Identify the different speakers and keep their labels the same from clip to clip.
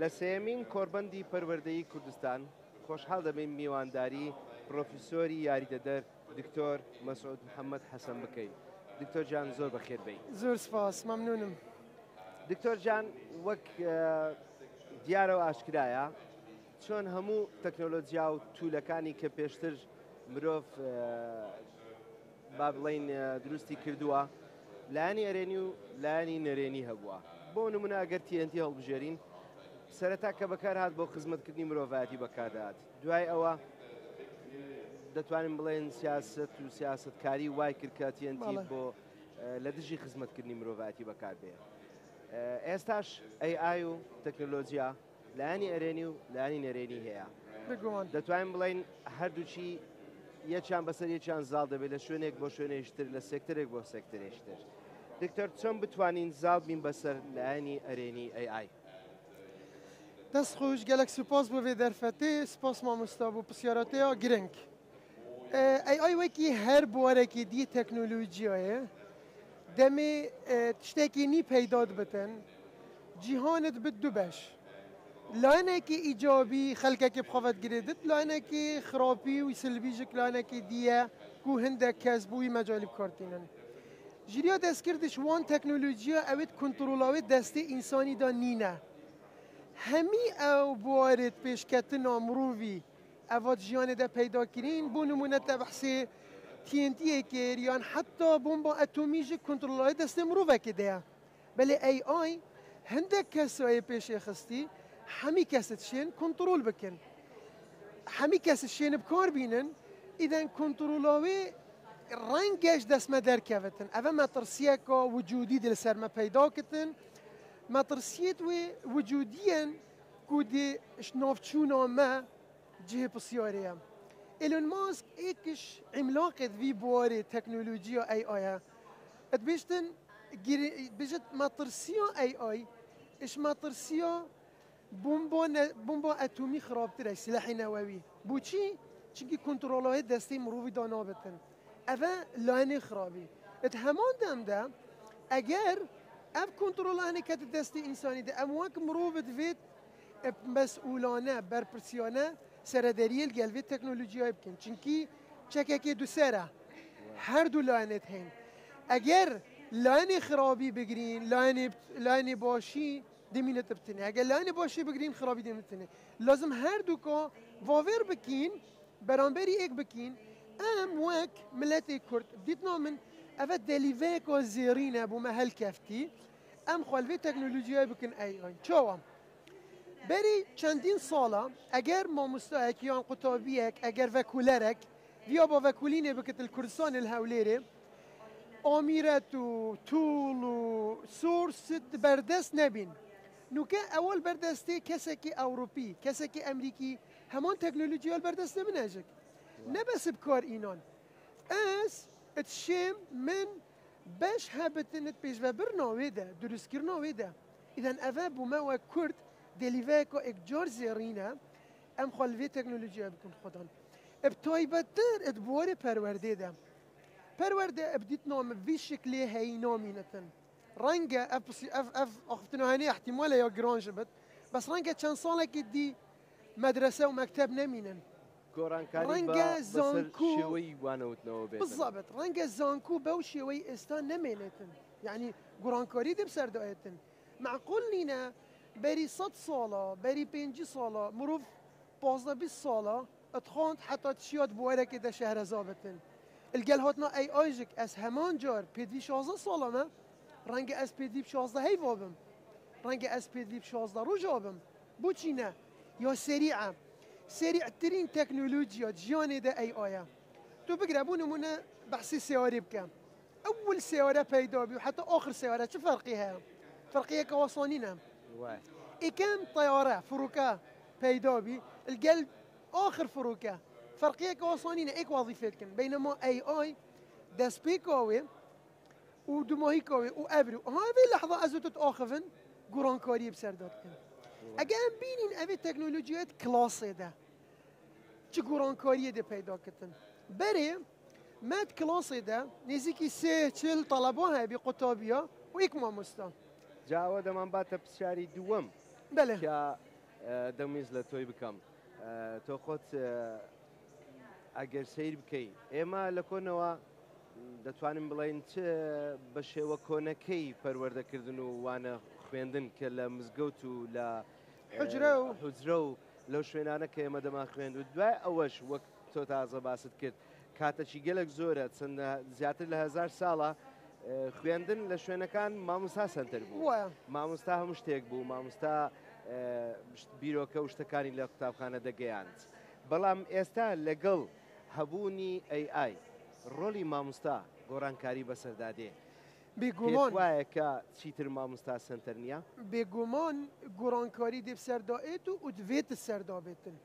Speaker 1: لە سێمین کۆربەندی پەروەردەیی کوردستان خۆشحاڵ دەبین میوانداری پرۆفیسۆری یاریدەدەر دکتۆر مەسعود محەممەد حەسەن بکەین. دکتۆر جان زۆر بەخێر بێی.
Speaker 2: زۆر سپاس مەمنونم.
Speaker 1: دکتۆر جان وەک دیارەوە ئاشکرایە چۆن هەموو تەکنۆلۆجیا و توولەکانی کە پێشتر مرۆڤ با بڵین دروستی کردووە لایەنی ئەرێنی و لایەنی نەرێنی هەبووە. بۆ نمونە ئەگەر TNT هەڵبژێرین سەرەتا کە بەکار هات بۆ خزمەتکردنی مرۆڤایەتی بەکاردات. دوای ئەوە دەتوانین بڵێن سیاست و سیاستکاری وای کرد کە TNT بۆ لە دژی خزمەتکردنی مرۆڤایەتی بەکار بێ. ئێستاش AI و تەکنۆلۆجیا لایەنی ئەرێنی و لایەنی نەرێنی هەیە. دەتوانین بڵێن هەردووچی یەکیان بەسەر یەکیان زاڵ دەبێت لە شوێنێک بۆ شوێنێشتر لە سێکتەرێک بۆ سێکتەرێشتر. دکتۆر چۆن بتوانین زاڵ بین بەسەر لایەنی ئەرێنی AI؟
Speaker 2: دەست خۆش گەلک سوپاس بۆ وێ دەرفەتێ سپاس مامۆستا بۆ پرسیارەتەیە گرنگ. AI وەکی هەر بوارێکی دی تەکنۆلۆجیایە دەمێ تشتێکی نی پەیدا بتن جیهانت بت دوو بەش. لایەنێکی ئیجابی خەڵکێکی بخەوەت گرێدت لایەنێکی خراپی و سلبیژک لایەنێکی دیە و هەندێک کەس بووی مەجالی بکارتێنن. ژیریا دەستکردش وان تەکنۆلۆجیا ئەوێت کۆنتڕۆڵاوێت دەستی ئینسانیدا نینە. هەمی ئەو بوارێت پێشکەتنا مرۆڤی ئەوات ژیانێدا پەیداکرین بۆ نمونە تە بەحسێ TNT-یەکێ یان حتا بۆمبا ئەتۆمیژی کۆنتڕۆڵاوێت دەستی مرۆڤێکی دەیە. بەلێ AI هەندێک کەسایە پێشێ خستی هەمی کەست شێن کۆنتڕۆل بکەن. هەمی کەس شێنە بکار بینن ئیدەن کۆنتڕۆڵاوێ ڕەنگەش دەستمە دەرکەوتن. ئەوە مەترسیەکە وجودی دلسەرمە پەیداکردن مەترسیت وێ وجودیەن کو دێ ناوچوونامە جهێ پرسیارەیە. ئیلۆن ماسک ئێکش عیملاقت وی بوارێ تەکنۆلۆجیا AIە. ئەتبێشتن بێژت مەترسیە AI ئش مەترسیە بۆمبا ئەتۆمی خراپترە سلاحی نەوەوی. بۆچی؟ چونکی کۆنتڕۆڵاوێت دەستی مرۆڤی دانابتن. ئەوە لایەنی خراپی. ئەت هەمان دەمدا ئەگەر ئەف کۆنتڕۆڵانێک کە دەستی ئینسانی دە ئەم وەک مرۆڤت وێت مەسئولانە بەرپرسیانە سەرەدەریە گەلوێت تەکنۆلۆجیای بکەن. چونکی چەکێکی دووسەرە هەردوو لایەنێت هەین. ئەگەر لایەنی خراپی بگرین لایەنی باشی دەمینێت بتنێ. ئەگەر لایەنی باشی بگرین خراپی دەمێتنێ. لازم هەردووکە واوێر بکین بەرامبەری ئێک بکین ئەم وەک ملەتی کورد دیتنا من ئەوە دەلیڤەیەکە زێڕینە بوومە هەلکەفتی ئەم خوالوێ تەکنۆلۆجیای بکن AI. چاوە؟ بەری چەندین ساڵە ئەگەر مامۆستایەک یان قوتابیەک ئەگەر ڤەکولەرێک ویا بە ڤەکولینێ بکتل کوردستان الهەولێرێ ئامیرەت و توڵ و سۆرست بەردەست نەبین. نوکە ئەوەل بەردەستی کەسێکی ئەوروپی کەسێکی ئەمریکی هەمان تەکنۆلۆجیال بەردەست نەبنەژک. نەبەس بکار ئینان. ئەس ئەتشێم من بەش هەبتنت پێشڤە برناوێدە دروستکردناوێدە. ئیدەن ئەڤە بوومەوە کورد دەلیڤەیەکە ئێکجار زێڕینە ئەم خەڵوێ تەکنۆلۆجیا بکن خۆدان. ئەب تایبەتتر ئەت بوارێ پەروەردێدە. پەروەردە ئەبدیت نامە وی شکلێ هەیی نامینەتن. ڕەنگە ئەف ئەخفتنەوەهێنەی احتیمالە یا گرانژ بێت بەس ڕەنگە چەند ساڵێکی دی مەدرسە و مەکتەب نەمینن.
Speaker 1: ڕەنگە زانکو شێوەی وانەوتنەوە بێت.
Speaker 2: بزەبێت ڕەنگە زانکو بەو شێوەی ئێستا نەمێنێتن. یعنی گۆڕانکاری دێ بسەردایەتن. معقول نینە بەری 100 ساڵە بەری 5 ساڵە مرۆڤ 15-20 ساڵە ئەتخواند حتا تشیات بوارێکی دە شەهرەزا بتن. الگەل هاتنا AIژک ئەس هەمان جار پێدوی 16 ساڵەمە ڕەنگە ئەس پێدوی 16 هەیڤا بم. ڕەنگە ئەس پێدوی 16 ڕۆژا بم. بۆچی نە؟ یا سریعە. سریعترین تەکنۆلۆجیا ژیانێدا AIە. تو بگرە بوو نمونە بەحسی سیارێ بکەم. ئەول سیارە پەیدا بی و حتا آخر سیارە چه فەرقی هەیە؟ فەرقیەکە وەسانینە. ئیکەم طیارە فروکە پەیدا بی الگەل آخر فروکە فەرقیەکە وەسانینە ئێک وەظیفێتکن. بەینەما AI دەست پێکاوێ و دوماهیکاوێ و ئەبری و هاوێ لەحظە ئەزوتت ئاخڤن گۆڕانکاری بسەردادکن. ئەگە ئەم بینین ئەوێ تەکنۆلۆجیایەت کلاسێدا چ گۆڕانکاریە دێ پەیداکردن. بەرێ مەد کلاسێدا نێزیکی 40 تەڵەبا هەیە بێ قوتابیە و ئێک مامۆستا.
Speaker 1: جاوە دەمان باتە پرسیاری دووەم
Speaker 2: بله
Speaker 1: کە دەمیز لە تۆی بکەم تۆ خۆت ئەگەر سیر بکەی ئێمە لە کۆنەوە دەتوانین بڵین چ بە شێوە کۆنەکەی پەروەردەکردن و وانە خوێندن کە لە مزگەوت و لە حوجرە و لەو شوێنانە کە ئێمە دەما خوێند و دوای ئەوەش وەک تۆ تازە باست کرد کاتەکی گەلێک زۆرە چەندە زیاتر لە 1000 ساڵە خوێندن لە شوێنەکان مامۆستا سەنتەر بوو مامۆستا هەموو شتێک بوو مامۆستا بیرۆکە و شتەکانی لە قوتابخانە دەگەیاند بەڵام ئێستا لەگەڵ هەبوونی AI ڕۆلی مامۆستا گۆڕانکاری بەسەردادێ
Speaker 2: بێگومان
Speaker 1: وایە کە چیتر مامۆستا سنتەر نییە
Speaker 2: بێگومان گۆڕانکاری دێ سەردائێت و دوێتە سەردابێتن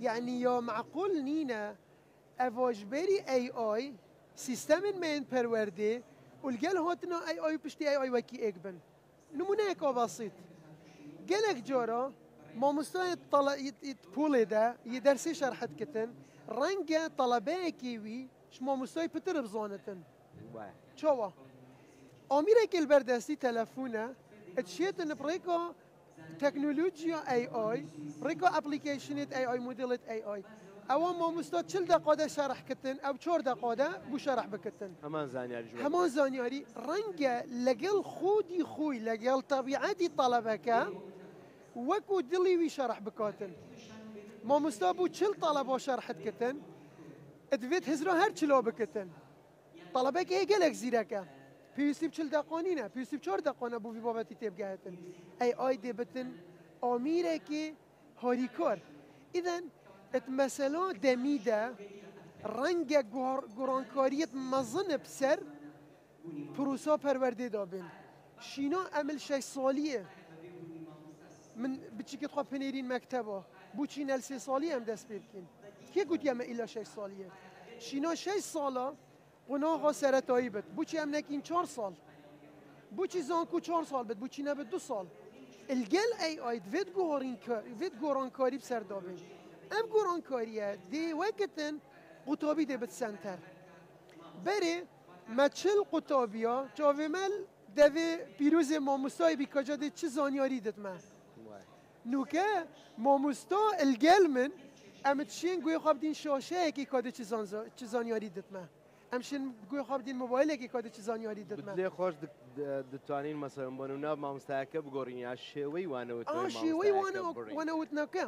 Speaker 2: یعنی یا معقول نینە ئەڤۆژبێری AI سیستەمن مێن پەروەردێ ولگەل هاتنە AI پشتی AI وەکی ئێک بن نمونەیەکە بەسیط gelek جارا مامۆستای پۆڵێدا یە دەرسێ شەرحەت کردن ڕەنگە تەڵەبەیەکی وی مامۆستای پتر بزانتن چاوە ئامیرێکی بەردەستی تەلەفونە ئەچێتن بڕێکە تەکنۆلۆژیا AI بڕێکە ئەپلیکیشنێت AI مۆدلێت AI ئەوە مامۆستا 40 دقیقە شەرح کردن ئەو 4 دقیقە بوو شەرح بکردن هەمان زانیاری ڕەنگە لەگەڵ خودی خۆی لەگەڵ تەبیعەتی تەڵەبەکە وەکو دڵی وی شەرح بکاتن مامۆستا بوو 40 تەڵەبە شەرحت کردن ئەدوێت هزرا هەر چلۆ بکردن تەڵەبەکە هەیە گەلێک زیرەکە پێویستی 40 دقیقە نینە پێویستی 4 دقیقە بوو بابەتی تێبگایەتن AI دێبتن ئامírێکی هاریکار ئیدەن مەسەلا دەمیدە ڕەنگە گۆڕانکاریت مەزنە بسەر پرۆسا پەروەردێ دابن شینا ئەمل 6 ساڵیە من بچیکت خوا پنێرین مەکتەبە بۆچی نەل 3 ساڵی ئەم دەست پێ بکەین کێ گوتی ئەمە ئیلا 6 ساڵیە شینا 6 ساڵە قۆناغا سەرەتایی بێت بۆچی ئەم نەکەین 4 ساڵ بۆچی زانکو 4 ساڵ بێت بۆچی نەبێت 2 ساڵ الگەل AI دوێت گۆڕانکاری بسەر دابن ئەم گۆڕانکاریە دێ وەکتن قوتابی دێبێت سەنتەر بەرێ مەچل قوتابیە چاوێمەل دەوێ پیرۆزێ مامۆستای بیکەجا دێ چ زانیاری دتمە نوکە مامۆستا الگەل من ئەمە چین گوێ خوا بدین شاشەیەکی کادێ چ زانیاری دتمە ئەمشین گوێ خوا بدین مۆبایلێکی کادێ چ زانیاری دتمە
Speaker 1: لێ خۆش دەتوانین مەسەڵەن بۆ نمونە مامۆستایەکە بگۆڕین یا شێوەی وانەوت
Speaker 2: شێوەی وانەوتنەکە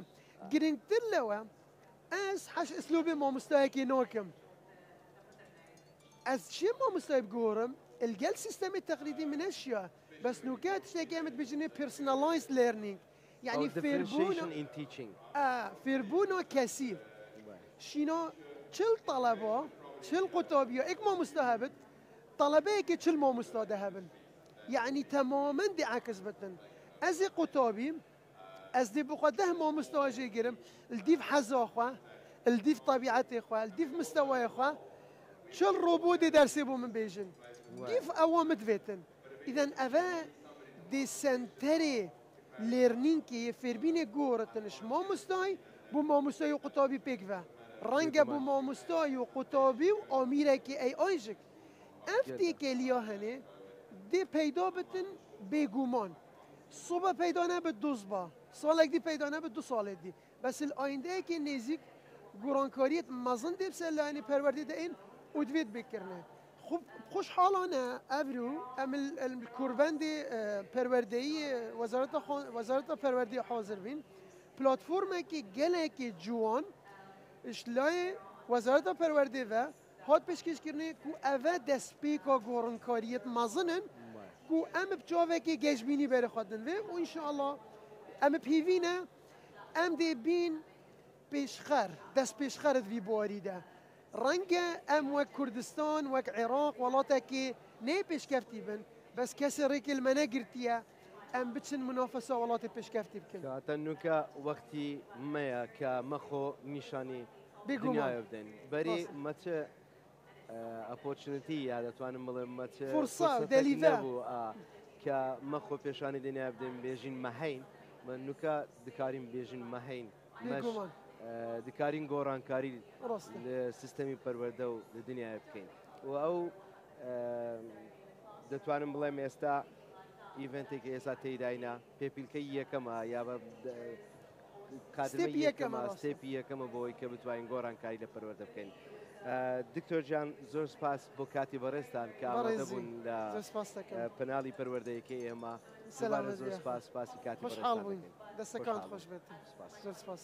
Speaker 2: گرنگتر لەوە ئەس حەش ئەسلوبێ مامۆستایەکی نۆکەم ئەس چێ مامۆستای بگۆڕم الگەل سیستەمی تەقلیدی منەشیە بەس نوکە تشتێکی ئەمت بژنێ پرسنەلایزد لێرنینگ یعنی فێربوونە کەسی شینا 40 طەڵەبە 40 قوتابیە ئێک مامۆستا هەبێت طەڵەبەیەکی 40 مامۆستا دەهەبن یعنی تەمامەن دێ عەکس بتن ئەزێ قوتابیم ئەس دێ بخوا 10 مامۆستا ژێگیرم الدیف حەزاخوا الدیف طەبیعەتێخوا الدیف مستەوایەخوا 40 ڕۆبۆ دێ دەرسێ بۆ من بێژن دیف ئەوە مدوێتن ئیدەن ئەڤە دێ سەنتەرێ لێرنینکە فێربینێ گۆڕتنش مامۆستای بۆ مامۆستای و قوتابی پێکڤە ڕەنگە بۆ مامۆستای و قوتابی و ئامírێکی AIژک ئەف تێکێ لیا هەنێ دێ پەیدا بتن بێگومان سوبە پەیدا نەبێت دۆزبا ساڵێک دی پەیدا نەبێت 2 ساڵێک دی بەس ئایندەیەکی نێزیک گۆڕانکاریت مەزن دێ بسەر لایەنی پەروەردێ دەئین و دوێت بکردنێ خوشحاڵانە ئەڤرو ئەم کوربەندی پەروەردەیی وەزارەتە پەروەردەی حاضر بین پلاتفۆرمێکی گەلێکی جوان لای وەزارەتە پەروەردەیە هات پێشکەشکردنێ کو ئەڤە دەستپێکە گۆڕانکاریت مەزنن کو ئەم بچاوێکی گەشتبینی بەرە خواردن وێ و ئینشاءڵڵا ئەم پیڤینە ئەم دێ بین پێشخەر دەست پێشخەرت وی بواریدە ڕەنگە ئەم وەک کوردستان وەک عێراق وڵاتێکی نێ پێشکەفتی بن بەس کەسێ ڕێکی لمە نەگرتیە ئەم بچن منافەسە وڵاتی پێشکەفتی بکەن
Speaker 1: کاتە نوکە وەختی مەیە کە مەخۆ نیشانی دنیای بدەین بەری مەچە ئەپۆرچنتی یا دەتوانم بڵێم مەچە
Speaker 2: فورسا دەلیڤە
Speaker 1: بوو کە مەخۆ پێشانی دنیا بدەین بێژین مەهەین من نوکە دکارین بێژین مەهەین دکارین گۆڕانکاری لە سیستەمی پەروەردە و لە دنیای بکەین و ئەو دەتوانم بڵێم ئێستا ئیڤنتێکی ئێستا تێداینا پێپیلکەی یەکەمە یا بە
Speaker 2: ستێپی یەکەمە،
Speaker 1: ستێپی یەکەمە بۆی کە بتوانین گۆڕانکاری لە پەروەردە بکەین. دکتۆر جان زۆر سپاس بۆ کاتی بەڕێستان کە ئامادە بوون لە پەناڵی پەروەردەیەکەی ئێمە. زۆر سپاس، سپاسی کاتی
Speaker 2: خۆشحاڵ بووین، دەستەکان خۆش بێت. زۆر سپاس.